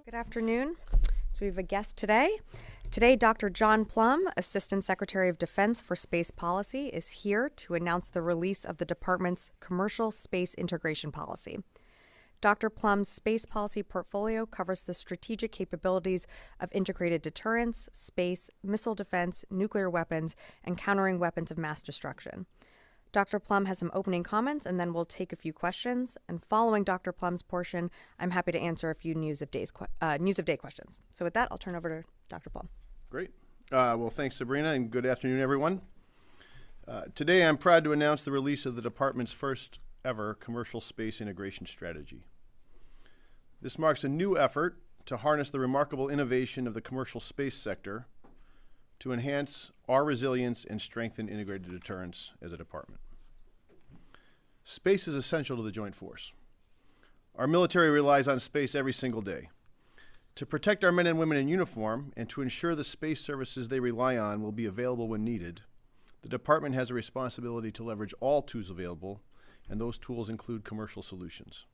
Good afternoon. So we have a guest today. Today, Dr. John Plumb, Assistant Secretary of Defense for Space Policy, is here to announce the release of the department's Commercial Space Integration Policy. Dr. Plumb's space policy portfolio covers the strategic capabilities of integrated deterrence, space, missile defense, nuclear weapons, and countering weapons of mass destruction. Dr. Plumb has some opening comments, and then we'll take a few questions. And following Dr. Plumb's portion, I'm happy to answer a few news of day questions. So with that, I'll turn over to Dr. Plumb. Great. Well, thanks, Sabrina, and good afternoon, everyone. Today, I'm proud to announce the release of the department's first ever commercial space integration strategy. This marks a new effort to harness the remarkable innovation of the commercial space sector to enhance our resilience and strengthen integrated deterrence as a department. Space is essential to the joint force. Our military relies on space every single day. To protect our men and women in uniform and to ensure the space services they rely on will be available when needed, the department has a responsibility to leverage all tools available, and those tools include commercial solutions.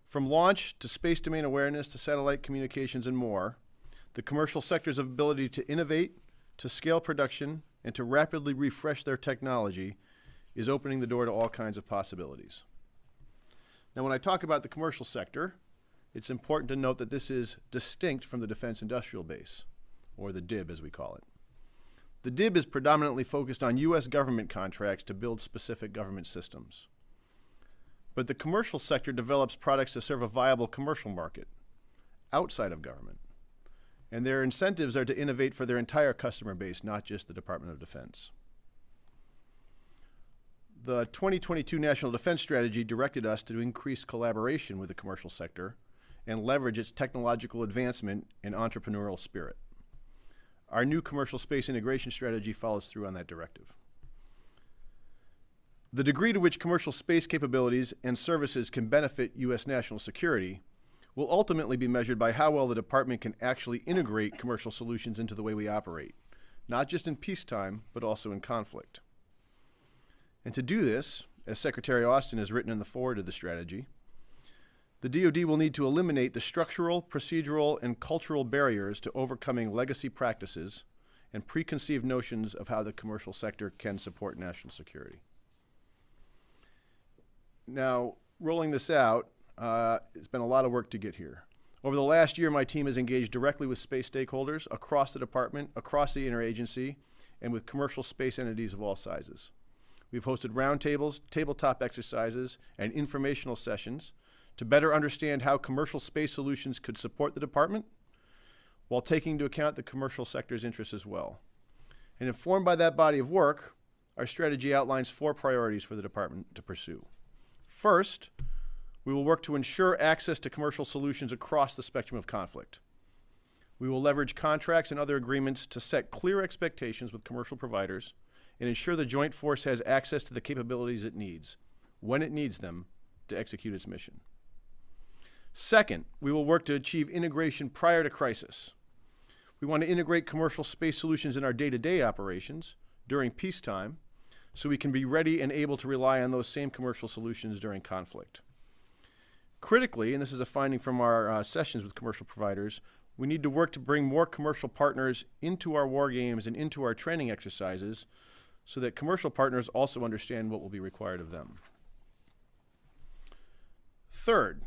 From launch to space domain awareness to satellite communications and more, the commercial sector's ability to innovate, to scale production, and to rapidly refresh their technology is opening the door to all kinds of possibilities. Now, when I talk about the commercial sector, it's important to note that this is distinct from the defense industrial base, or the DIB as we call it. The DIB is predominantly focused on U.S. government contracts to build specific government systems. But the commercial sector develops products to serve a viable commercial market outside of government. And their incentives are to innovate for their entire customer base, not just the Department of Defense. The 2022 National Defense Strategy directed us to increase collaboration with the commercial sector and leverage its technological advancement and entrepreneurial spirit. Our new commercial space integration strategy follows through on that directive. The degree to which commercial space capabilities and services can benefit U.S. national security will ultimately be measured by how well the department can actually integrate commercial solutions into the way we operate, not just in peacetime, but also in conflict. And to do this, as Secretary Austin has written in the foreword to the strategy, the DoD will need to eliminate the structural, procedural, and cultural barriers to overcoming legacy practices and preconceived notions of how the commercial sector can support national security. Now, rolling this out, it's been a lot of work to get here. Over the last year, my team has engaged directly with space stakeholders across the department, across the interagency, and with commercial space entities of all sizes. We've hosted roundtables, tabletop exercises, and informational sessions to better understand how commercial space solutions could support the department while taking into account the commercial sector's interests as well. And informed by that body of work, our strategy outlines 4 priorities for the department to pursue. First, we will work to ensure access to commercial solutions across the spectrum of conflict. We will leverage contracts and other agreements to set clear expectations with commercial providers and ensure the joint force has access to the capabilities it needs, when it needs them, to execute its mission. Second, we will work to achieve integration prior to crisis. We want to integrate commercial space solutions in our day-to-day operations during peacetime so we can be ready and able to rely on those same commercial solutions during conflict. Critically, and this is a finding from our sessions with commercial providers, we need to work to bring more commercial partners into our war games and into our training exercises so that commercial partners also understand what will be required of them. Third,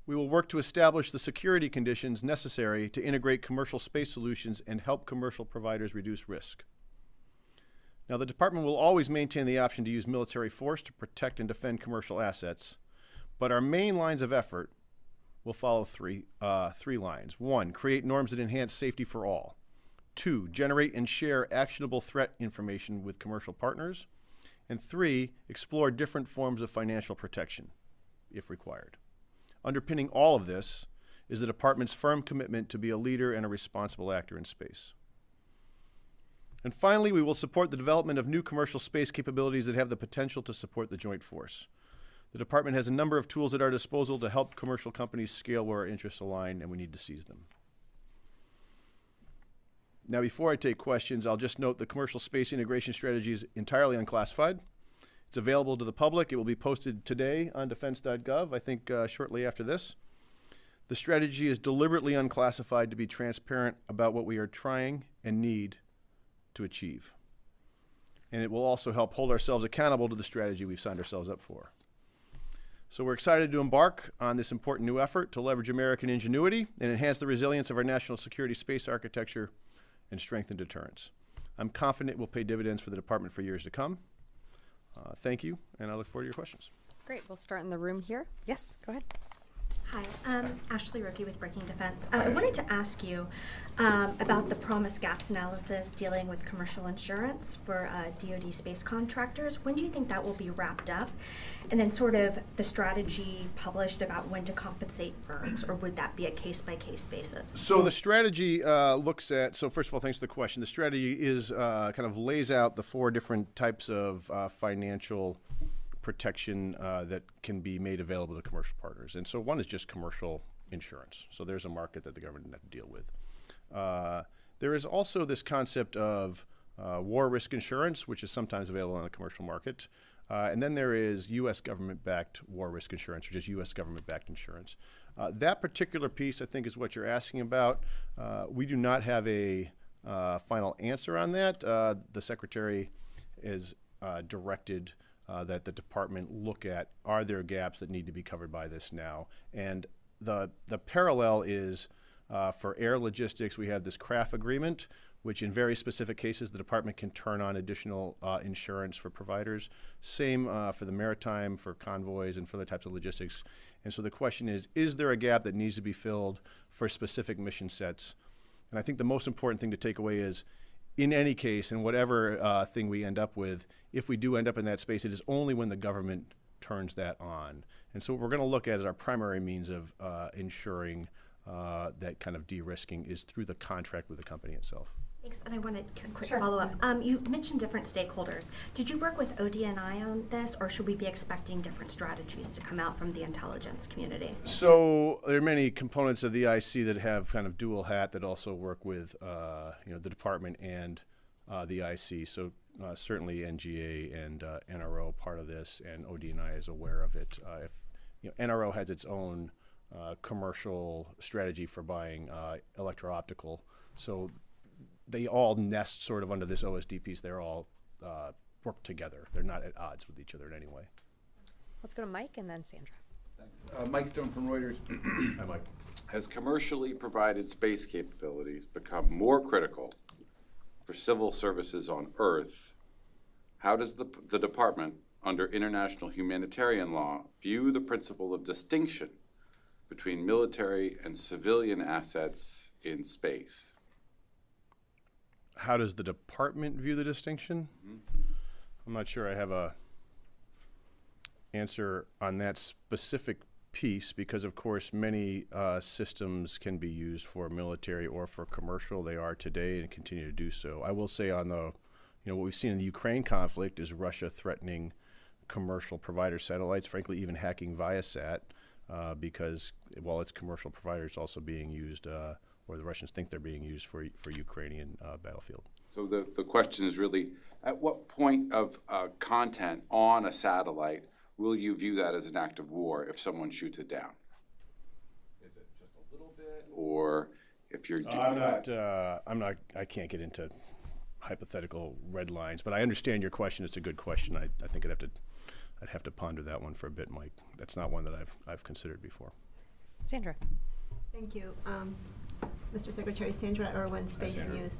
we will work to establish the security conditions necessary to integrate commercial space solutions and help commercial providers reduce risk. Now, the department will always maintain the option to use military force to protect and defend commercial assets, but our main lines of effort will follow three lines. 1, create norms that enhance safety for all. 2, generate and share actionable threat information with commercial partners. And 3, explore different forms of financial protection, if required. Underpinning all of this is the department's firm commitment to be a leader and a responsible actor in space. And finally, we will support the development of new commercial space capabilities that have the potential to support the joint force. The department has a number of tools at our disposal to help commercial companies scale where our interests align, and we need to seize them. Now, before I take questions, I'll just note the commercial space integration strategy is entirely unclassified. It's available to the public. It will be posted today on defense.gov, I think shortly after this. The strategy is deliberately unclassified to be transparent about what we are trying and need to achieve. And it will also help hold ourselves accountable to the strategy we've signed ourselves up for. So we're excited to embark on this important new effort to leverage American ingenuity and enhance the resilience of our national security space architecture and strengthen deterrence. I'm confident it will pay dividends for the department for years to come. Thank you, and I look forward to your questions. Great. We'll start in the room here. Yes, go ahead. Hi, Ashley Rookie with Breaking Defense. I wanted to ask you about the promise gaps analysis dealing with commercial insurance for DoD space contractors. When do you think that will be wrapped up? And then sort of the strategy published about when to compensate firms, or would that be a case-by-case basis? So the strategy looks at, so first of all, thanks for the question. The strategy is kind of lays out the 4 different types of financial protection that can be made available to commercial partners. And so one is just commercial insurance. So there's a market that the government doesn't have to deal with. There is also this concept of war risk insurance, which is sometimes available on the commercial market. And then there is U.S. government-backed war risk insurance, which is U.S. government-backed insurance. That particular piece, I think, is what you're asking about. We do not have a final answer on that. The Secretary is directed that the department look at, are there gaps that need to be covered by this now? And the parallel is for air logistics, we have this CRAF agreement, which in very specific cases, the department can turn on additional insurance for providers. Same for the maritime, for convoys, and for the types of logistics. And so the question is there a gap that needs to be filled for specific mission sets? And I think the most important thing to take away is, in any case, and whatever thing we end up with, if we do end up in that space, it is only when the government turns that on. And so what we're going to look at as our primary means of ensuring that kind of de-risking is through the contract with the company itself. Thanks, and I wanted a quick follow-up. You mentioned different stakeholders. Did you work with ODNI on this, or should we be expecting different strategies to come out from the intelligence community? So there are many components of the IC that have kind of dual hat that also work with the department and the IC. So certainly NGA and NRO part of this, and ODNI is aware of it. If NRO has its own commercial strategy for buying electro-optical, so they all nest sort of under this OSD piece. They're all work together. They're not at odds with each other in any way. Let's go to Mike and then Sandra. Thanks. Mike Stone from Reuters. Hi, Mike. Has commercially provided space capabilities become more critical for civil services on Earth? How does the department, under international humanitarian law, view the principle of distinction between military and civilian assets in space? How does the department view the distinction? I'm not sure I have a answer on that specific piece because, of course, many systems can be used for military or for commercial. They are today and continue to do so. I will say on the, what we've seen in the Ukraine conflict is Russia threatening commercial provider satellites, frankly, even hacking Viasat because while it's commercial provider, it's also being used or the Russians think they're being used for Ukrainian battlefield. So the question is really, at what point of content on a satellite will you view that as an act of war if someone shoots it down? Is it just a little bit, or if you're doing I can't get into hypothetical red lines, but I understand your question. It's a good question. I think I'd have to ponder that one for a bit, Mike. That's not one that I've considered before. Sandra. Thank you. Mr. Secretary, Sandra Irwin, Space News.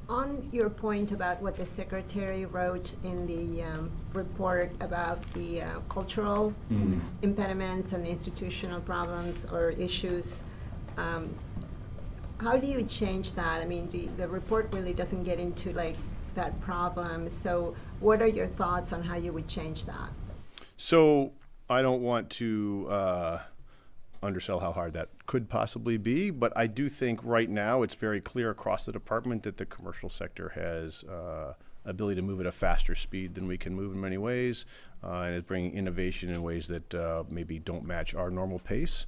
On your point about what the Secretary wrote in the report about the cultural impediments and the institutional problems or issues, how do you change that? I mean, the report really doesn't get into that problem. So what are your thoughts on how you would change that? So I don't want to undersell how hard that could possibly be, but I do think right now it's very clear across the department that the commercial sector has ability to move at a faster speed than we can move in many ways, and is bringing innovation in ways that maybe don't match our normal pace.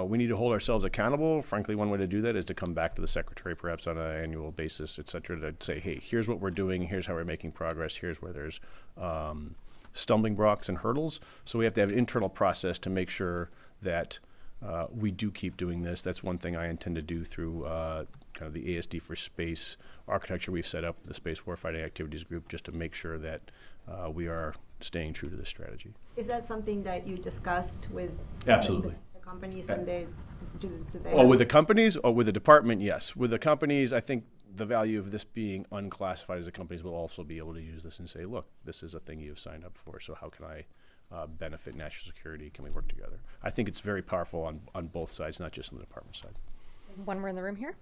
We need to hold ourselves accountable. Frankly, one way to do that is to come back to the Secretary perhaps on an annual basis, et cetera, to say, hey, here's what we're doing, here's how we're making progress, here's where there's stumbling blocks and hurdles. So we have to have an internal process to make sure that we do keep doing this. That's one thing I intend to do through kind of the ASD for Space architecture we've set up, the Space Warfighting Activities Group, just to make sure that we are staying true to this strategy. Is that something that you discussed with Absolutely. the companies, and they do they? Or with the companies, or with the department? Yes. With the companies, I think the value of this being unclassified as the companies will also be able to use this and say, look, this is a thing you've signed up for, so how can I benefit national security? Can we work together? I think it's very powerful on both sides, not just on the department side. One more in the room here.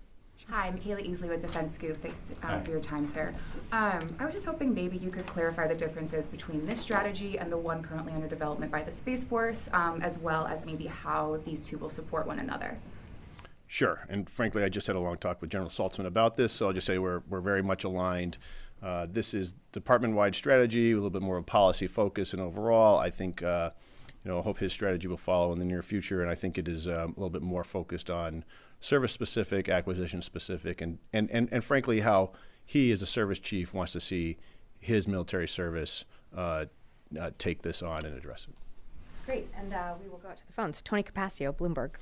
Hi, I'm Kayla Easley with Defense Scoop. Thanks for your time, sir. I was just hoping maybe you could clarify the differences between this strategy and the one currently under development by the Space Force, as well as maybe how these two will support one another. Sure, and frankly, I just had a long talk with General Saltzman about this, so I'll just say we're very much aligned. This is department-wide strategy, a little bit more of policy focus, and overall, I think, I hope his strategy will follow in the near future, and I think it is a little bit more focused on service-specific, acquisition-specific, and frankly, how he, as a service chief, wants to see his military service take this on and address it. Great, and we will go out to the phones. Tony Capaccio, Bloomberg.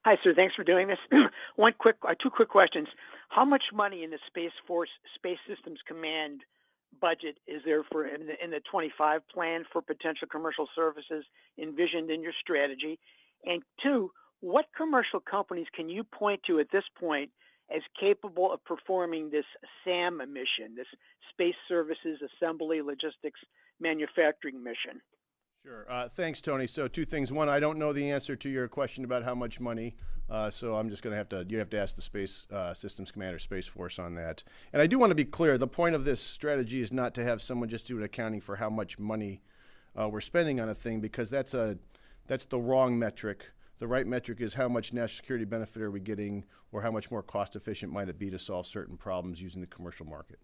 Hi, sir. Thanks for doing this. Two quick questions. How much money in the Space Force Space Systems Command budget is there for in the 25 plan for potential commercial services envisioned in your strategy? And two, what commercial companies can you point to at this point as capable of performing this SAM mission, this Space Services Assembly Logistics Manufacturing mission? Sure. Thanks, Tony. So two things. One, I don't know the answer to your question about how much money, so I'm just going to you have to ask the Space Systems Commander, Space Force on that. And I do want to be clear, the point of this strategy is not to have someone just do an accounting for how much money we're spending on a thing, because that's the wrong metric. The right metric is how much national security benefit are we getting, or how much more cost efficient might it be to solve certain problems using the commercial market.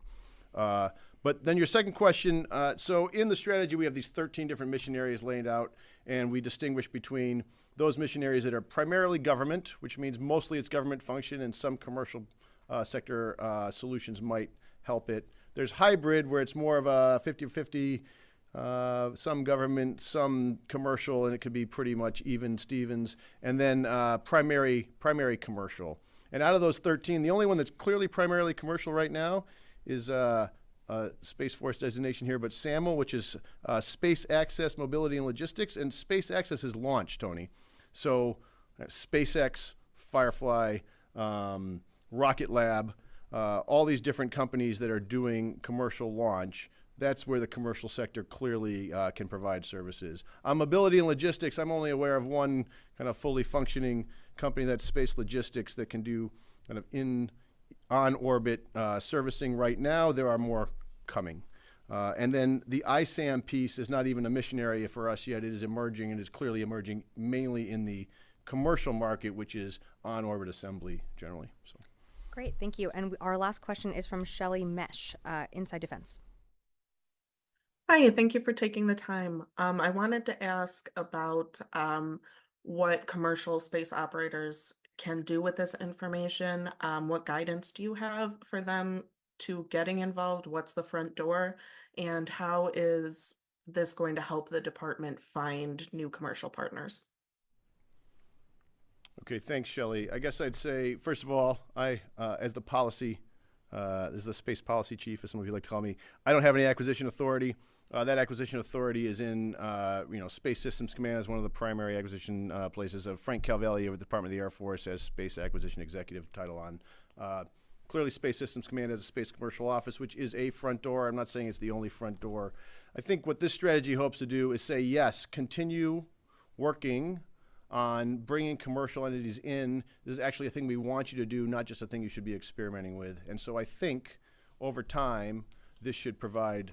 But then your second question, so in the strategy we have these 13 different mission areas laid out, and we distinguish between those mission areas that are primarily government, which means mostly it's government function, and some commercial sector solutions might help it. There's hybrid, where it's more of a 50-50, some government, some commercial, and it could be pretty much even Stevens, and then primary commercial. And out of those 13, the only one that's clearly primarily commercial right now is Space Force designation here, but SAML, which is Space Access, Mobility, and Logistics. And Space Access is launch, Tony. So SpaceX, Firefly, Rocket Lab, all these different companies that are doing commercial launch, that's where the commercial sector clearly can provide services. On mobility and logistics, I'm only aware of one kind of fully functioning company, that's Space Logistics, that can do kind of on-orbit servicing right now. There are more coming. And then the ISAM piece is not even a mission area for us yet. It is emerging, and is clearly emerging mainly in the commercial market, which is on-orbit assembly generally. So. Great, thank you. And our last question is from Shelley Mesh, Inside Defense. Hi, thank you for taking the time. I wanted to ask about what commercial space operators can do with this information. What guidance do you have for them to getting involved? What's the front door? And how is this going to help the department find new commercial partners? Okay, thanks, Shelley. I guess I'd say, first of all, I, as the space policy chief, as some of you like to call me, I don't have any acquisition authority. That acquisition authority is in, Space Systems Command is one of the primary acquisition places. Frank Calvelli over the Department of the Air Force has Space Acquisition Executive title on. Clearly, Space Systems Command has a Space Commercial Office, which is a front door. I'm not saying it's the only front door. I think what this strategy hopes to do is say, yes, continue working on bringing commercial entities in. This is actually a thing we want you to do, not just a thing you should be experimenting with. And so I think over time, this should provide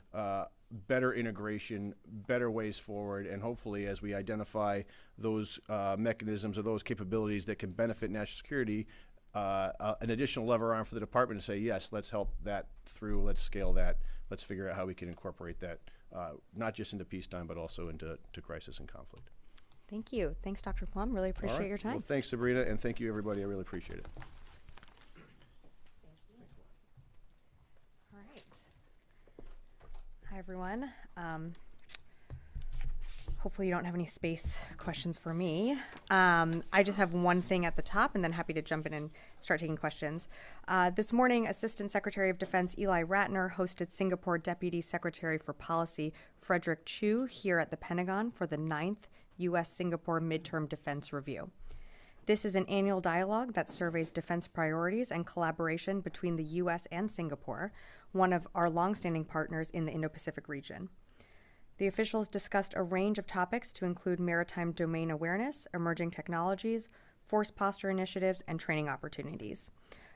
better integration, better ways forward, and hopefully as we identify those mechanisms or those capabilities that can benefit national security, an additional lever arm for the department to say, yes, let's help that through, let's scale that, let's figure out how we can incorporate that, not just into peacetime, but also into crisis and conflict. Thank you. Thanks, Dr. Plumb. Really appreciate your time. Well, thanks, Sabrina, and thank you, everybody. I really appreciate it. All right. Hi, everyone. Hopefully you don't have any space questions for me. I just have one thing at the top and then happy to jump in and start taking questions. This morning, Assistant Secretary of Defense Eli Ratner hosted Singapore Deputy Secretary for Policy Frederick Chu here at the Pentagon for the 9th U.S.-Singapore Midterm Defense Review. This is an annual dialogue that surveys defense priorities and collaboration between the U.S. and Singapore, one of our longstanding partners in the Indo-Pacific region. The officials discussed a range of topics to include maritime domain awareness, emerging technologies, force posture initiatives, and training opportunities.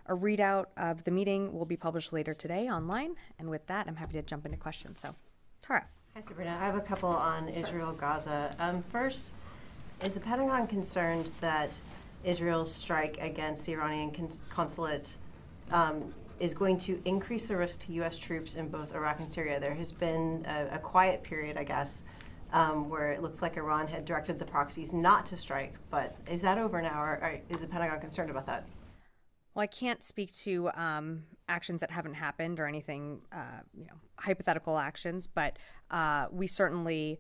A readout of the meeting will be published later today online, and with that, I'm happy to jump into questions. So, Tara. Hi, Sabrina. I have a couple on Israel-Gaza. First, is the Pentagon concerned that Israel's strike against the Iranian consulate is going to increase the risk to U.S. troops in both Iraq and Syria? There has been a quiet period, I guess, where it looks like Iran had directed the proxies not to strike. But is that over now, or is the Pentagon concerned about that? Well, I can't speak to actions that haven't happened or anything, hypothetical actions, but we certainly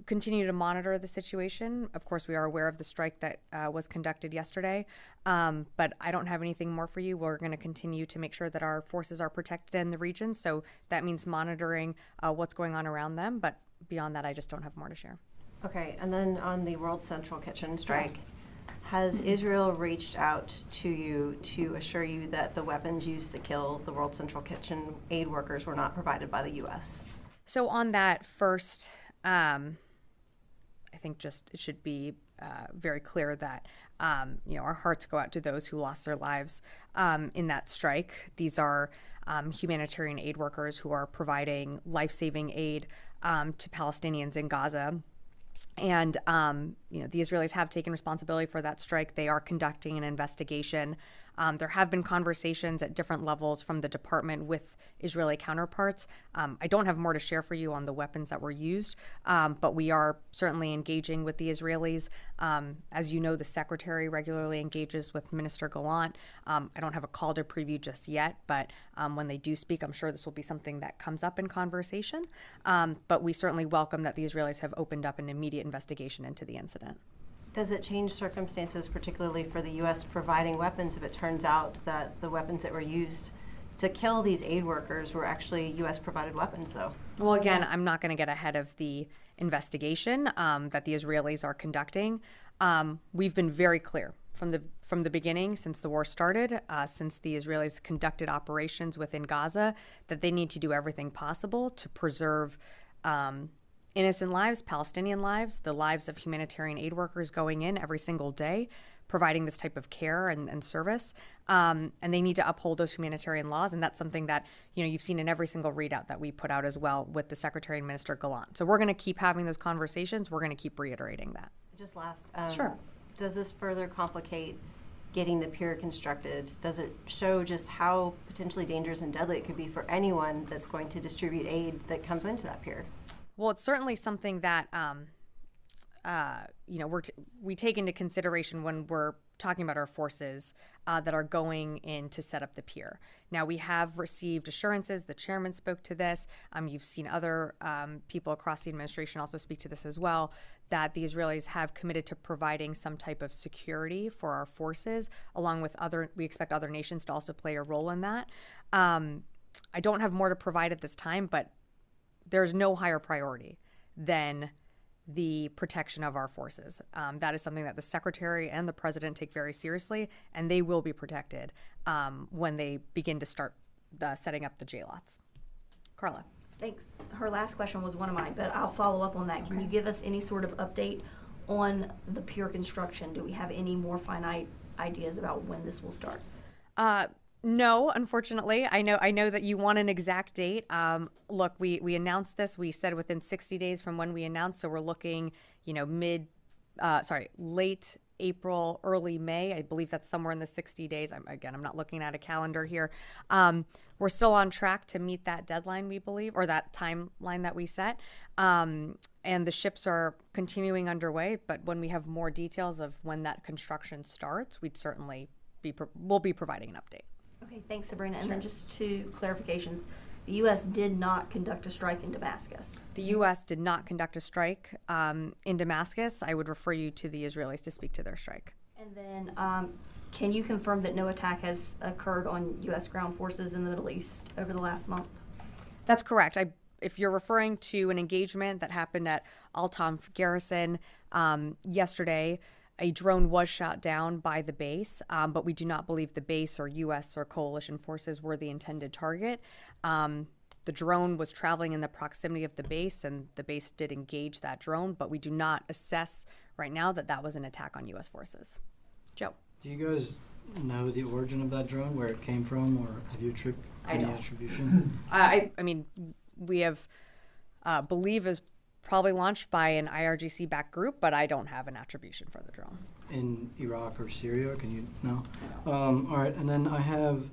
continue to monitor the situation. Of course, we are aware of the strike that was conducted yesterday, but I don't have anything more for you. We're going to continue to make sure that our forces are protected in the region, so that means monitoring what's going on around them, but beyond that, I just don't have more to share. Okay, and then on the World Central Kitchen strike, has Israel reached out to you to assure you that the weapons used to kill the World Central Kitchen aid workers were not provided by the U.S.? So on that first, I think just it should be very clear that our hearts go out to those who lost their lives in that strike. These are humanitarian aid workers who are providing life-saving aid to Palestinians in Gaza. And the Israelis have taken responsibility for that strike. They are conducting an investigation. There have been conversations at different levels from the department with Israeli counterparts. I don't have more to share for you on the weapons that were used, but we are certainly engaging with the Israelis. As you know, the secretary regularly engages with Minister Gallant. I don't have a call to preview just yet, but when they do speak, I'm sure this will be something that comes up in conversation. But we certainly welcome that the Israelis have opened up an immediate investigation into the incident. Does it change circumstances, particularly for the U.S. providing weapons, if it turns out that the weapons that were used to kill these aid workers were actually U.S. provided weapons, though? Well, again, I'm not going to get ahead of the investigation that the Israelis are conducting. We've been very clear from the beginning, since the war started, since the Israelis conducted operations within Gaza, that they need to do everything possible to preserve innocent lives, Palestinian lives, the lives of humanitarian aid workers going in every single day, providing this type of care and service. And they need to uphold those humanitarian laws. And that's something that, you've seen in every single readout that we put out as well with the Secretary and Minister Gallant. So we're going to keep having those conversations. We're going to keep reiterating that. Just last, sure. Does this further complicate getting the pier constructed? Does it show just how potentially dangerous and deadly it could be for anyone that's going to distribute aid that comes into that pier? Well, it's certainly something that we take into consideration when we're talking about our forces that are going in to set up the pier. Now, we have received assurances. The chairman spoke to this. You've seen other people across the administration also speak to this as well, that the Israelis have committed to providing some type of security for our forces, along with we expect other nations to also play a role in that. I don't have more to provide at this time, but there's no higher priority than the protection of our forces. That is something that the Secretary and the President take very seriously, and they will be protected when they begin to start setting up the JLOTs. Carla. Thanks. Her last question was one of mine, but I'll follow up on that. Okay. Can you give us any sort of update on the pier construction? Do we have any more finite ideas about when this will start? No, unfortunately. I know that you want an exact date. Look, we announced this. We said within 60 days from when we announced, so we're looking, late April, early May. I believe that's somewhere in the 60 days. I'm not looking at a calendar here. We're still on track to meet that deadline, we believe, or that timeline that we set. And the ships are continuing underway. But when we have more details of when that construction starts, we'll be providing an update. Okay, thanks, Sabrina. And Sure. then just two clarifications. The U.S. did not conduct a strike in Damascus. The U.S. did not conduct a strike in Damascus. I would refer you to the Israelis to speak to their strike. And then, can you confirm that no attack has occurred on U.S. ground forces in the Middle East over the last month? That's correct. If you're referring to an engagement that happened at Al-Tanf Garrison yesterday, a drone was shot down by the base, but we do not believe the base or U.S. or coalition forces were the intended target. The drone was traveling in the proximity of the base, and the base did engage that drone, but we do not assess right now that that was an attack on U.S. forces. Joe. Do you guys know the origin of that drone, where it came from, or have you any attribution? I mean, we have believe is probably launched by an IRGC-backed group, but I don't have an attribution for the drone. In Iraq or Syria, can you know? All right, and then I have,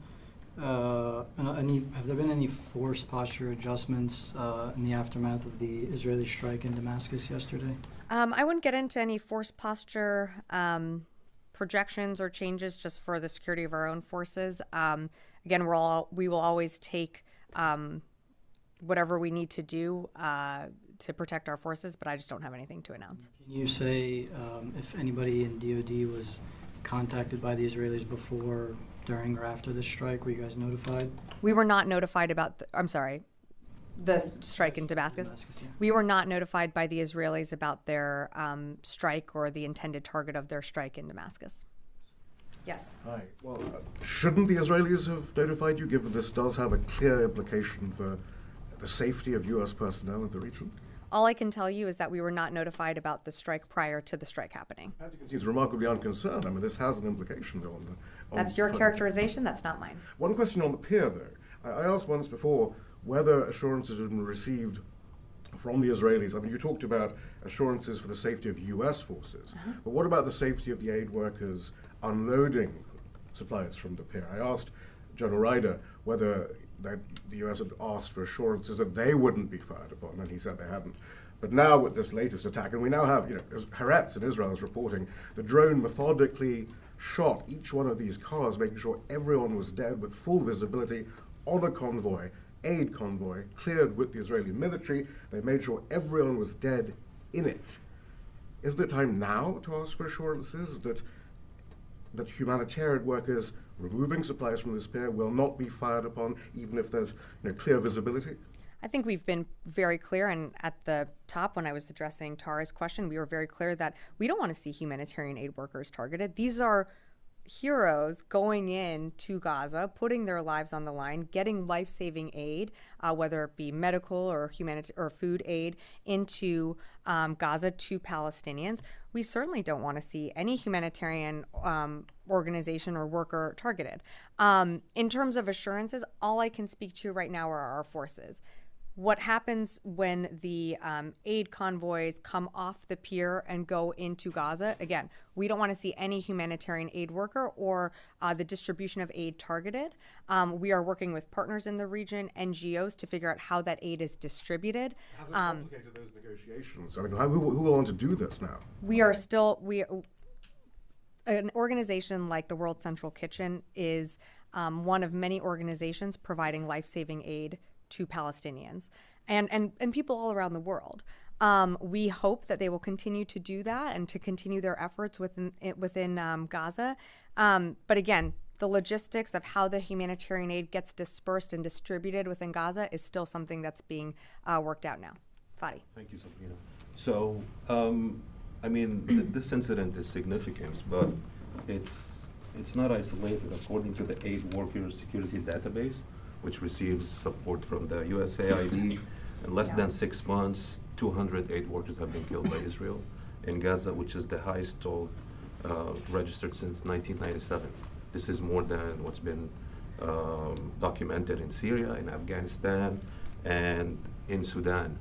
have there been any force posture adjustments in the aftermath of the Israeli strike in Damascus yesterday? I wouldn't get into any force posture projections or changes just for the security of our own forces. Again, we will always take whatever we need to do to protect our forces, but I just don't have anything to announce. Can you say if anybody in DoD was contacted by the Israelis before, during, or after this strike? Were you guys notified? We were not notified about the strike in Damascus. Yeah. We were not notified by the Israelis about their strike or the intended target of their strike in Damascus. Yes. Hi. Well, shouldn't the Israelis have notified you, given this does have a clear implication for the safety of U.S. personnel in the region? All I can tell you is that we were not notified about the strike prior to the strike happening. Pentagon seems remarkably unconcerned. I mean, this has an implication, though, on That's your characterization. That's not mine. One question on the pier, though. I asked once before whether assurances had been received from the Israelis. I mean, you talked about assurances for the safety of U.S. forces, but what about the safety of the aid workers unloading supplies from the pier? I asked General Ryder whether the U.S. had asked for assurances that they wouldn't be fired upon, and he said they hadn't. But now with this latest attack, and we now have, as Haaretz in Israel is reporting, the drone methodically shot each one of these cars, making sure everyone was dead with full visibility on a convoy, aid convoy, cleared with the Israeli military. They made sure everyone was dead in it. Isn't it time now to ask for assurances that humanitarian workers removing supplies from this pier will not be fired upon, even if there's clear visibility? I think we've been very clear, and at the top when I was addressing Tara's question, we were very clear that we don't want to see humanitarian aid workers targeted. These are heroes going in to Gaza, putting their lives on the line, getting life-saving aid, whether it be medical or or food aid, into Gaza to Palestinians. We certainly don't want to see any humanitarian organization or worker targeted. In terms of assurances, all I can speak to right now are our forces. What happens when the aid convoys come off the pier and go into Gaza? Again, we don't want to see any humanitarian aid worker or the distribution of aid targeted. We are working with partners in the region, NGOs, to figure out how that aid is distributed. Has this complicated those negotiations? I mean, who will want to do this now? An organization like the World Central Kitchen is one of many organizations providing life-saving aid to Palestinians and people all around the world. We hope that they will continue to do that and to continue their efforts within Gaza. But again, the logistics of how the humanitarian aid gets dispersed and distributed within Gaza is still something that's being worked out now. Fadi. Thank you, Sabrina. So, I mean, this incident is significant, but it's not isolated. According to the Aid Workers Security Database, which receives support from the USAID, in less than 6 months, 200 aid workers have been killed by Israel in Gaza, which is the highest toll registered since 1997. This is more than what's been documented in Syria, in Afghanistan, and in Sudan.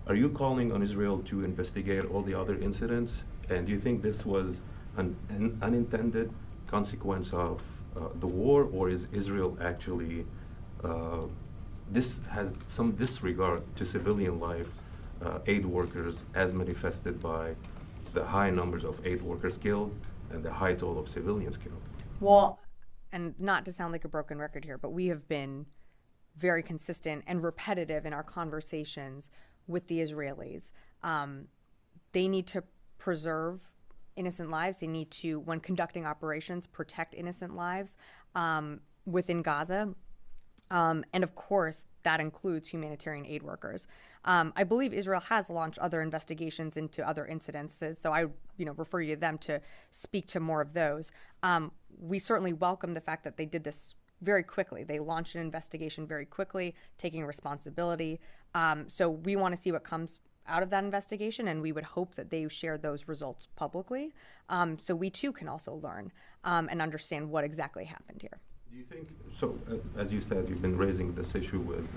Are you calling on Israel to investigate all the other incidents? And do you think this was an unintended consequence of the war, or is Israel actually this has some disregard to civilian life, aid workers, as manifested by the high numbers of aid workers killed and the high toll of civilians killed? Well, and not to sound like a broken record here, but we have been very consistent and repetitive in our conversations with the Israelis. They need to preserve innocent lives. They need to, when conducting operations, protect innocent lives within Gaza. And of course, that includes humanitarian aid workers. I believe Israel has launched other investigations into other incidences, so I refer you to them to speak to more of those. We certainly welcome the fact that they did this very quickly. They launched an investigation very quickly, taking responsibility. So we want to see what comes out of that investigation, and we would hope that they share those results publicly, so we too can also learn and understand what exactly happened here. Do you think, so as you said, you've been raising this issue with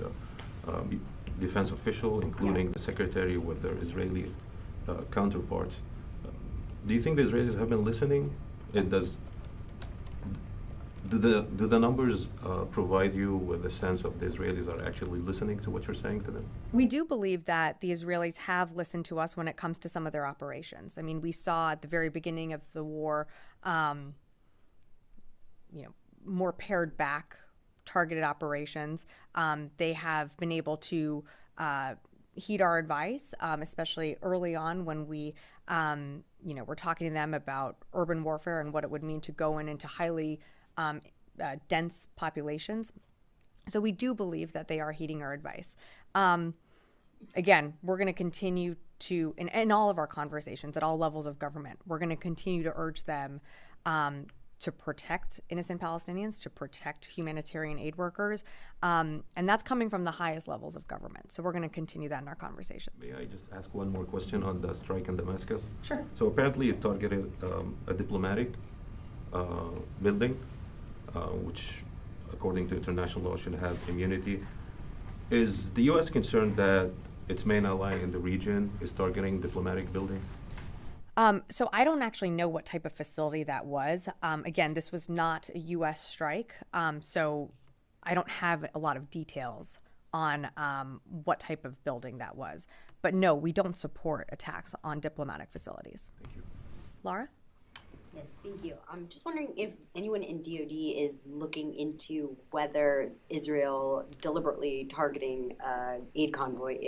defense officials, including the secretary with their Israeli counterparts. Do you think the Israelis have been listening? Do the numbers provide you with a sense of the Israelis are actually listening to what you're saying to them? We do believe that the Israelis have listened to us when it comes to some of their operations. I mean, we saw at the very beginning of the war, more pared back, targeted operations. They have been able to heed our advice, especially early on when we, were talking to them about urban warfare and what it would mean to go into highly dense populations. So we do believe that they are heeding our advice. Again, we're going to continue to, in all of our conversations at all levels of government, we're going to continue to urge them to protect innocent Palestinians, to protect humanitarian aid workers, and that's coming from the highest levels of government. So we're going to continue that in our conversations. May I just ask one more question on the strike in Damascus? Sure. So apparently it targeted a diplomatic building, which, according to international law, should have immunity. Is the U.S. concerned that its main ally in the region is targeting diplomatic buildings? So I don't actually know what type of facility that was. Again, this was not a U.S. strike, so I don't have a lot of details on what type of building that was. But no, we don't support attacks on diplomatic facilities. Thank you. Laura? Yes, thank you. I'm just wondering if anyone in DoD is looking into whether Israel deliberately targeting aid convoy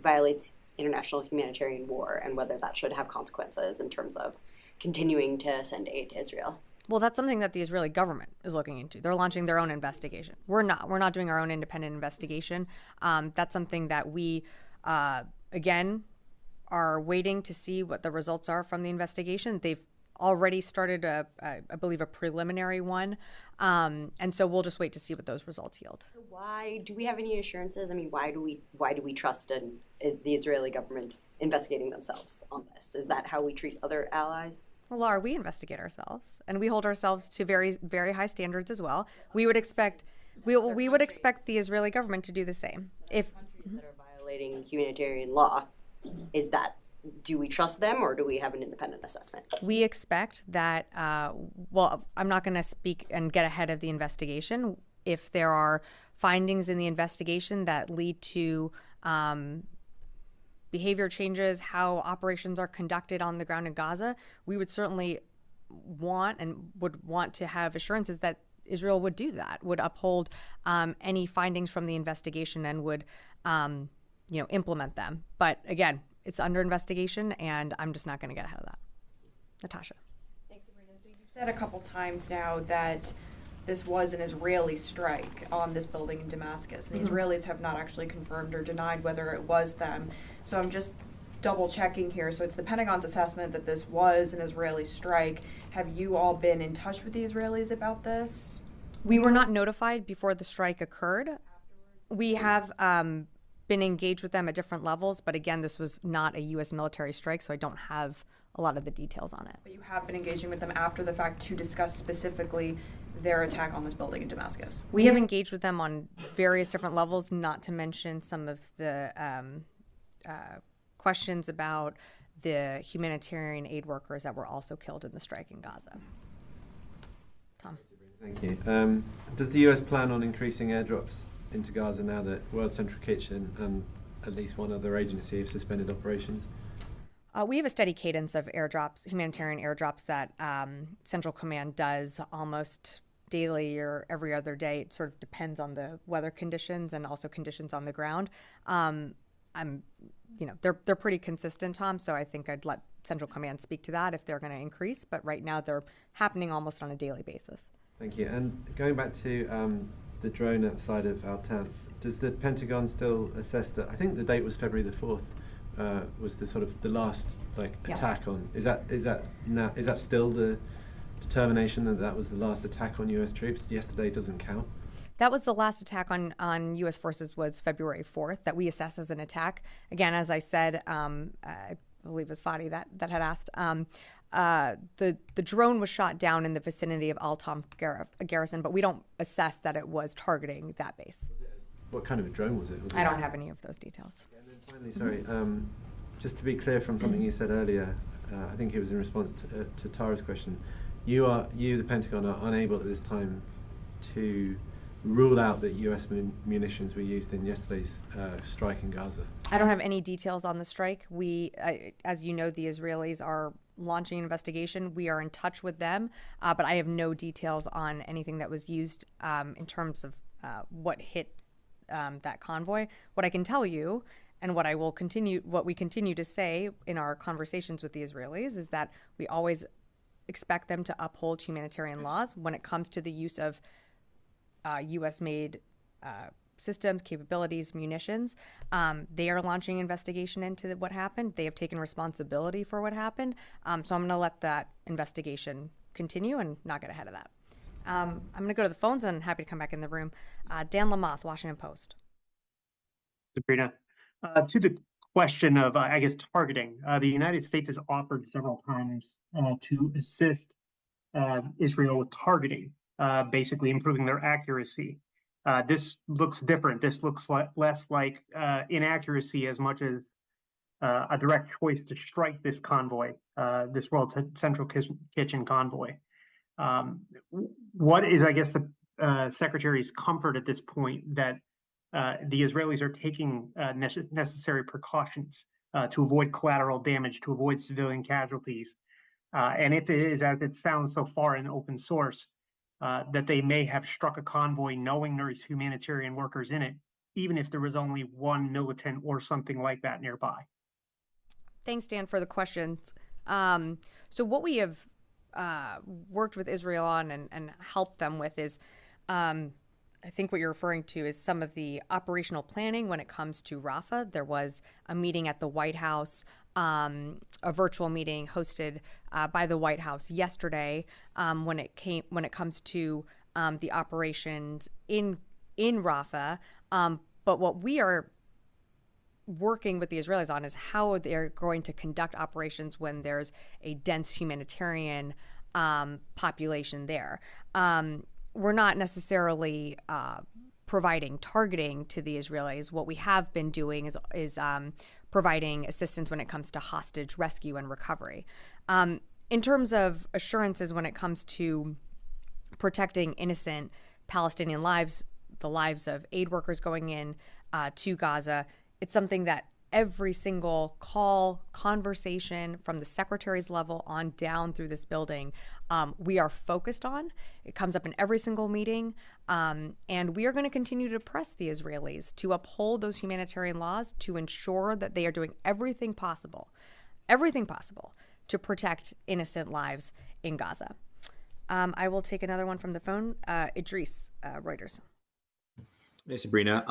violates international humanitarian war, and whether that should have consequences in terms of continuing to send aid to Israel. Well, that's something that the Israeli government is looking into. They're launching their own investigation. We're not doing our own independent investigation. That's something that we, again, are waiting to see what the results are from the investigation. They've already started I believe a preliminary one, and so we'll just wait to see what those results yield. So why do we have any assurances? I mean, why do we trust and is the Israeli government investigating themselves on this? Is that how we treat other allies? Well, Laura, we investigate ourselves, and we hold ourselves to very, very high standards as well. We would expect the Israeli government to do the same. If countries that are violating humanitarian law, do we trust them, or do we have an independent assessment? We expect that, I'm not going to speak and get ahead of the investigation. If there are findings in the investigation that lead to behavior changes, how operations are conducted on the ground in Gaza, we would certainly want to have assurances that Israel would do that, would uphold any findings from the investigation and would, implement them. But again, it's under investigation, and I'm just not going to get ahead of that. Natasha. Thanks, Sabrina. So you've said a couple times now that this was an Israeli strike on this building in Damascus. The Israelis have not actually confirmed or denied whether it was them. So I'm just double checking here. So it's the Pentagon's assessment that this was an Israeli strike. Have you all been in touch with the Israelis about this? We were not notified before the strike occurred. We have been engaged with them at different levels, but again, this was not a U.S. military strike, so I don't have a lot of the details on it. But you have been engaging with them after the fact to discuss specifically their attack on this building in Damascus? We have engaged with them on various different levels, not to mention some of the questions about the humanitarian aid workers that were also killed in the strike in Gaza. Tom. Thank you. Does the U.S. plan on increasing airdrops into Gaza now that World Central Kitchen and at least one other agency have suspended operations? We have a steady cadence of airdrops, humanitarian airdrops that Central Command does almost daily or every other day. It sort of depends on the weather conditions and also conditions on the ground. They're pretty consistent, Tom, so I think I'd let Central Command speak to that if they're going to increase, but right now they're happening almost on a daily basis. Thank you. And going back to the drone outside of Al Tan, does the Pentagon still assess that? I think the date was February the 4th, was the sort of the last attack on. Is that still the determination that was the last attack on U.S. troops? Yesterday doesn't count. That was the last attack on U.S. forces was February 4th that we assess as an attack. Again, as I said, I believe it was Fadi that had asked. The drone was shot down in the vicinity of Al Tam garrison, but we don't assess that it was targeting that base. What kind of a drone was it? I don't have any of those details. And then finally, sorry, just to be clear from something you said earlier, I think it was in response to Tara's question. You, the Pentagon, are unable at this time to rule out that U.S. munitions were used in yesterday's strike in Gaza. I don't have any details on the strike. As you know, the Israelis are launching an investigation. We are in touch with them, but I have no details on anything that was used in terms of what hit that convoy. What I can tell you, and what we continue to say in our conversations with the Israelis, is that we always expect them to uphold humanitarian laws when it comes to the use of U.S.-made systems, capabilities, munitions. They are launching an investigation into what happened. They have taken responsibility for what happened. So I'm going to let that investigation continue and not get ahead of that. I'm going to go to the phones and happy to come back in the room. Dan Lamoth, Washington Post. Sabrina, to the question of, targeting, the United States has offered several times to assist Israel with targeting, basically improving their accuracy. This looks different. This looks less like inaccuracy as much as a direct choice to strike this convoy, this World Central Kitchen convoy. What is, the Secretary's comfort at this point that the Israelis are taking necessary precautions to avoid collateral damage, to avoid civilian casualties? And if it is, as it sounds so far in open source, that they may have struck a convoy knowing there's humanitarian workers in it, even if there was only one militant or something like that nearby. Thanks, Dan, for the questions. So what we have worked with Israel on and helped them with is, I think what you're referring to is some of the operational planning when it comes to Rafah. There was a meeting at the White House, a virtual meeting hosted by the White House yesterday when it comes to the operations in Rafah. But what we are working with the Israelis on is how they're going to conduct operations when there's a dense humanitarian population there. We're not necessarily providing targeting to the Israelis. What we have been doing is providing assistance when it comes to hostage rescue and recovery. In terms of assurances when it comes to protecting innocent Palestinian lives, the lives of aid workers going in to Gaza, it's something that every single call, conversation from the secretary's level on down through this building, we are focused on. It comes up in every single meeting, and we are going to continue to press the Israelis to uphold those humanitarian laws to ensure that they are doing everything possible to protect innocent lives in Gaza. I will take another one from the phone. Idris, Reuters. Hey, Sabrina.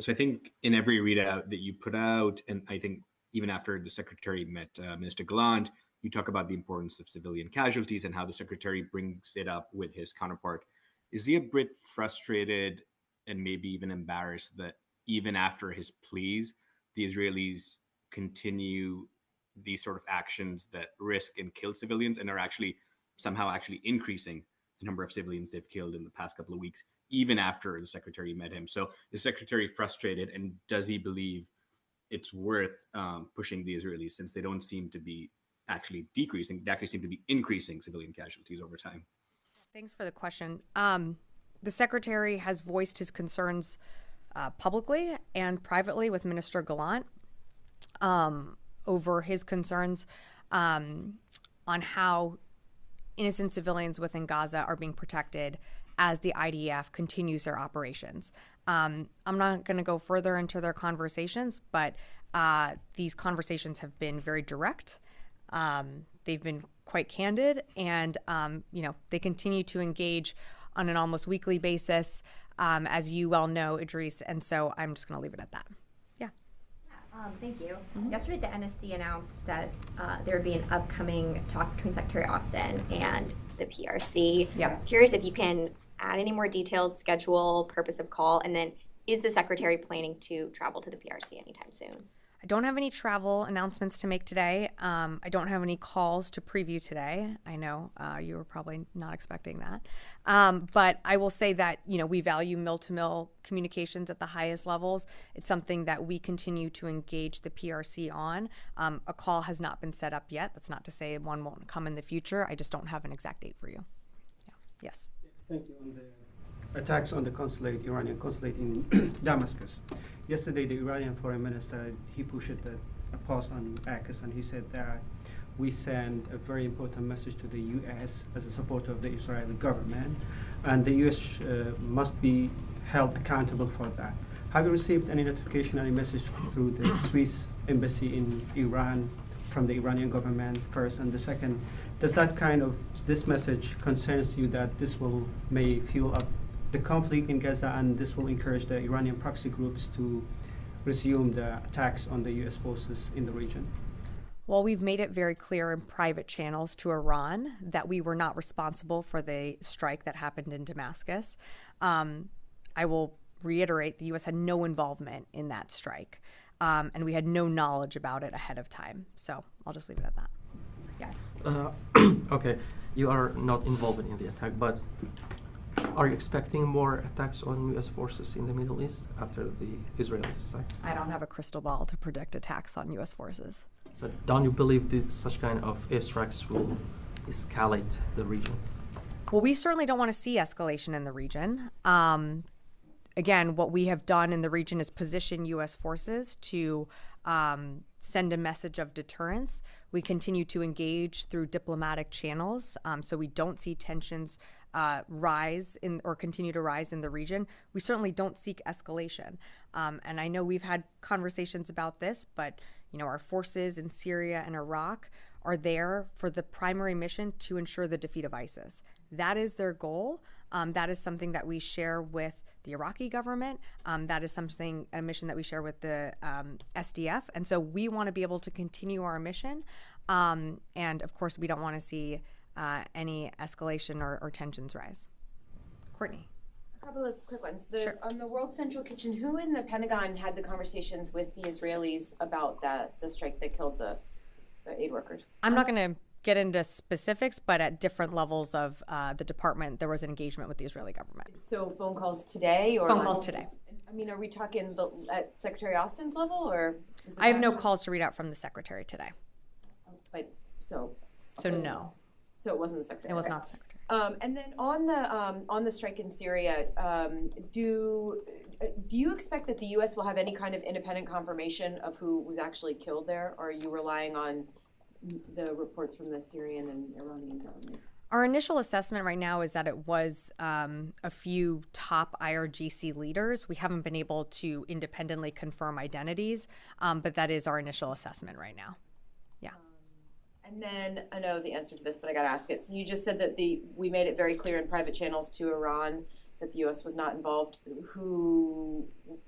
So I think in every readout that you put out, and I think even after the Secretary met Minister Gallant, you talk about the importance of civilian casualties and how the Secretary brings it up with his counterpart. Is he a bit frustrated and maybe even embarrassed that even after his pleas, the Israelis continue these sort of actions that risk and kill civilians and are somehow increasing the number of civilians they've killed in the past couple of weeks, even after the Secretary met him? So is the Secretary frustrated, and does he believe it's worth pushing the Israelis, since they don't seem to be actually decreasing, they actually seem to be increasing civilian casualties over time? Thanks for the question. The Secretary has voiced his concerns publicly and privately with Minister Gallant over his concerns on how innocent civilians within Gaza are being protected as the IDF continues their operations. I'm not going to go further into their conversations, but these conversations have been very direct. They've been quite candid, and they continue to engage on an almost weekly basis, as you well know, Idris. And so I'm just going to leave it at that. Yeah. Thank you. Yesterday, the NSC announced that there would be an upcoming talk between Secretary Austin and the PRC. Yeah. Curious if you can add any more details, schedule, purpose of call, and then is the Secretary planning to travel to the PRC anytime soon? I don't have any travel announcements to make today. I don't have any calls to preview today. I know you were probably not expecting that. But I will say that, we value mill-to-mill communications at the highest levels. It's something that we continue to engage the PRC on. A call has not been set up yet. That's not to say one won't come in the future. I just don't have an exact date for you. Yeah. Yes. Thank you. On the attacks on the consulate, Iranian consulate in Damascus. Yesterday, the Iranian foreign minister, he pushed a post on X, and he said that we send a very important message to the U.S. as a supporter of the Israeli government, and the U.S. Must be held accountable for that. Have you received any notification, any message through the Swiss embassy in Iran from the Iranian government first? And the second, does that this message concerns you that this may fuel up the conflict in Gaza, and this will encourage the Iranian proxy groups to resume the attacks on the U.S. forces in the region? Well, we've made it very clear in private channels to Iran that we were not responsible for the strike that happened in Damascus. I will reiterate, the U.S. had no involvement in that strike, and we had no knowledge about it ahead of time. So I'll just leave it at that. Yeah. Okay, you are not involved in the attack, but are you expecting more attacks on U.S. forces in the Middle East after the Israeli attacks? I don't have a crystal ball to predict attacks on U.S. forces. So don't you believe that such kind of airstrikes will escalate the region? Well, we certainly don't want to see escalation in the region. Again, what we have done in the region is position U.S. forces to send a message of deterrence. We continue to engage through diplomatic channels, so we don't see tensions rise in or continue to rise in the region. We certainly don't seek escalation. And I know we've had conversations about this, but our forces in Syria and Iraq are there for the primary mission to ensure the defeat of ISIS. That is their goal. That is something that we share with the Iraqi government. That is a mission that we share with the SDF. And so we want to be able to continue our mission. And of course, we don't want to see any escalation or tensions rise. Courtney. A couple of quick ones. Sure. On the World Central Kitchen, who in the Pentagon had the conversations with the Israelis about the strike that killed the aid workers? I'm not going to get into specifics, but at different levels of the department, there was an engagement with the Israeli government. So phone calls today? Or phone calls today. I mean, are we talking at Secretary Austin's level, or? I have no calls to read out from the secretary today. But so no. So it wasn't the secretary. It was not the secretary. And then on the strike in Syria, do you expect that the U.S. will have any kind of independent confirmation of who was actually killed there, or are you relying on the reports from the Syrian and Iranian governments? Our initial assessment right now is that it was a few top IRGC leaders. We haven't been able to independently confirm identities, but that is our initial assessment right now. Yeah. And then, I know the answer to this, but I got to ask it. So you just said that we made it very clear in private channels to Iran that the U.S. was not involved.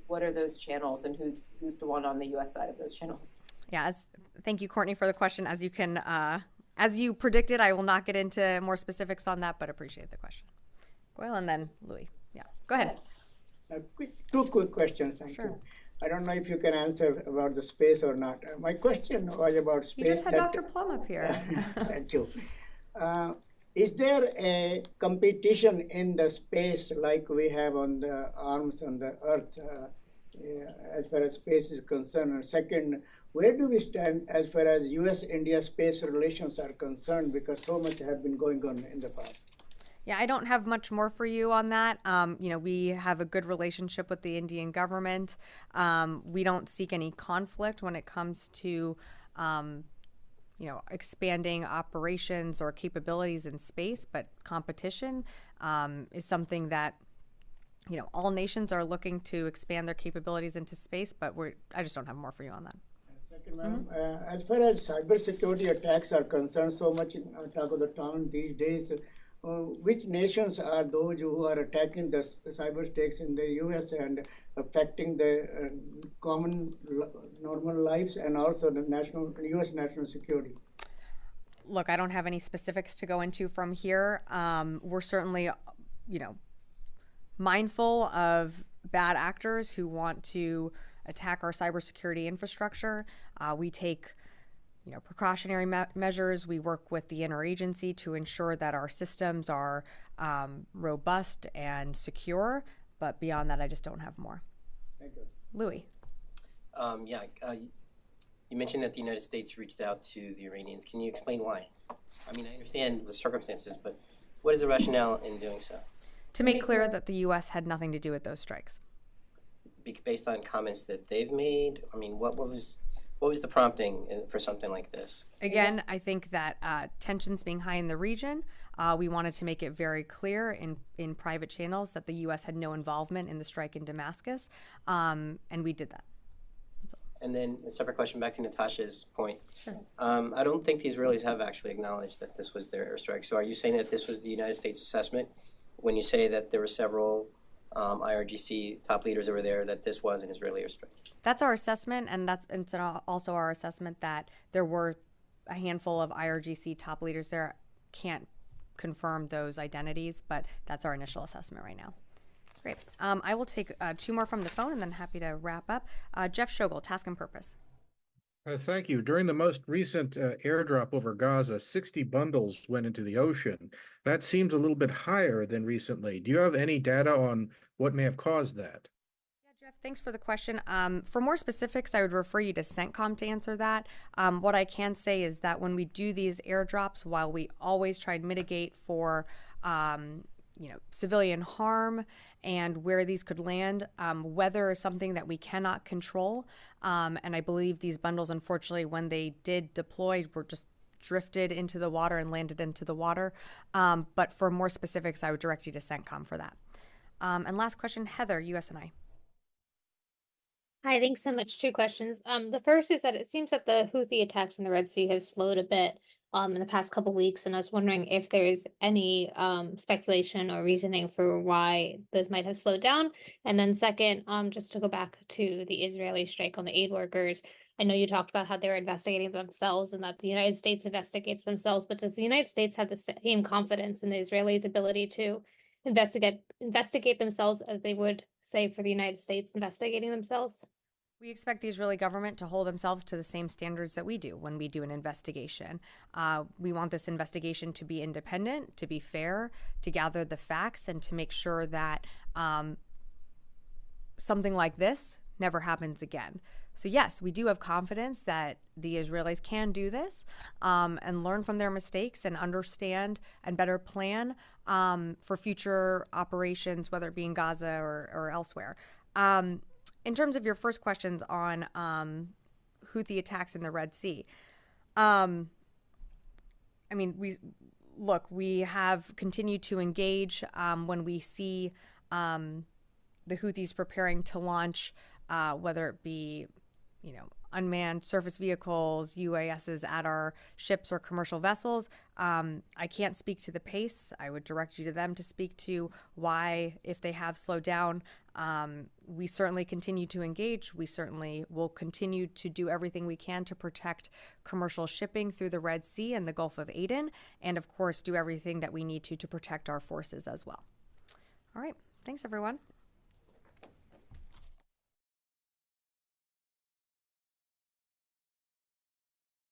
What are those channels, and who's the one on the U.S. side of those channels? Yeah, thank you, Courtney, for the question. As you predicted, I will not get into more specifics on that, but appreciate the question. Goyle and then Louis. Yeah, go ahead. Two quick questions, thank you. I don't know if you can answer about the space or not. My question was about space. You just had Dr. Plumb up here. Thank you. Is there a competition in the space like we have on the arms on the Earth as far as space is concerned? And second, where do we stand as far as U.S.-India space relations are concerned? Because so much have been going on in the past. Yeah, I don't have much more for you on that. We have a good relationship with the Indian government. We don't seek any conflict when it comes to expanding operations or capabilities in space, but competition is something that all nations are looking to expand their capabilities into space, but I just don't have more for you on that. Second, ma'am, as far as cybersecurity attacks are concerned, so much in talk of the town these days, which nations are those who are attacking the cyber attacks in the U.S. and affecting the common normal lives and also the U.S. national security? Look, I don't have any specifics to go into from here. We're certainly, mindful of bad actors who want to attack our cybersecurity infrastructure. We take, precautionary measures. We work with the interagency to ensure that our systems are robust and secure. But beyond that, I just don't have more. Thank you. Louis. You mentioned that the United States reached out to the Iranians. Can you explain why? I mean, I understand the circumstances, but what is the rationale in doing so? To make clear that the U.S. had nothing to do with those strikes. Based on comments that they've made? I mean, what was the prompting for something like this? Again, I think that tensions being high in the region, we wanted to make it very clear in private channels that the U.S. had no involvement in the strike in Damascus, and we did that. And then a separate question back to Natasha's point. Sure. I don't think the Israelis have actually acknowledged that this was their airstrike. So are you saying that this was the United States assessment when you say that there were several IRGC top leaders that were there, that this was an Israeli airstrike? That's our assessment, and it's also our assessment that there were a handful of IRGC top leaders there. Can't confirm those identities, but that's our initial assessment right now. Great. I will take two more from the phone and then happy to wrap up. Jeff Shogel, Task and Purpose. Thank you. During the most recent airdrop over Gaza, 60 bundles went into the ocean. That seems a little bit higher than recently. Do you have any data on what may have caused that? Yeah, Jeff, thanks for the question. For more specifics, I would refer you to CENTCOM to answer that. What I can say is that when we do these airdrops, while we always try and mitigate for civilian harm and where these could land, weather is something that we cannot control. And I believe these bundles, unfortunately, when they did deploy, were just drifted into the water and landed into the water. But for more specifics, I would direct you to CENTCOM for that. And last question, Heather, USNI. Hi, thanks so much. Two questions. The first is that it seems that the Houthi attacks in the Red Sea have slowed a bit in the past couple weeks, and I was wondering if there's any speculation or reasoning for why those might have slowed down. And then second, just to go back to the Israeli strike on the aid workers, I know you talked about how they were investigating themselves and that the United States investigates themselves, but does the United States have the same confidence in the Israelis' ability to investigate themselves as they would, say, for the United States investigating themselves? We expect the Israeli government to hold themselves to the same standards that we do when we do an investigation. We want this investigation to be independent, to be fair, to gather the facts, and to make sure that something like this never happens again. So yes, we do have confidence that the Israelis can do this and learn from their mistakes and understand and better plan for future operations, whether it be in Gaza or elsewhere. In terms of your first questions on Houthi attacks in the Red Sea, we have continued to engage when we see the Houthis preparing to launch, whether it be, unmanned surface vehicles, UASs at our ships or commercial vessels. I can't speak to the pace. I would direct you to them to speak to why, if they have slowed down. We certainly continue to engage. We certainly will continue to do everything we can to protect commercial shipping through the Red Sea and the Gulf of Aden, and of course do everything that we need to protect our forces as well. All right. Thanks, everyone.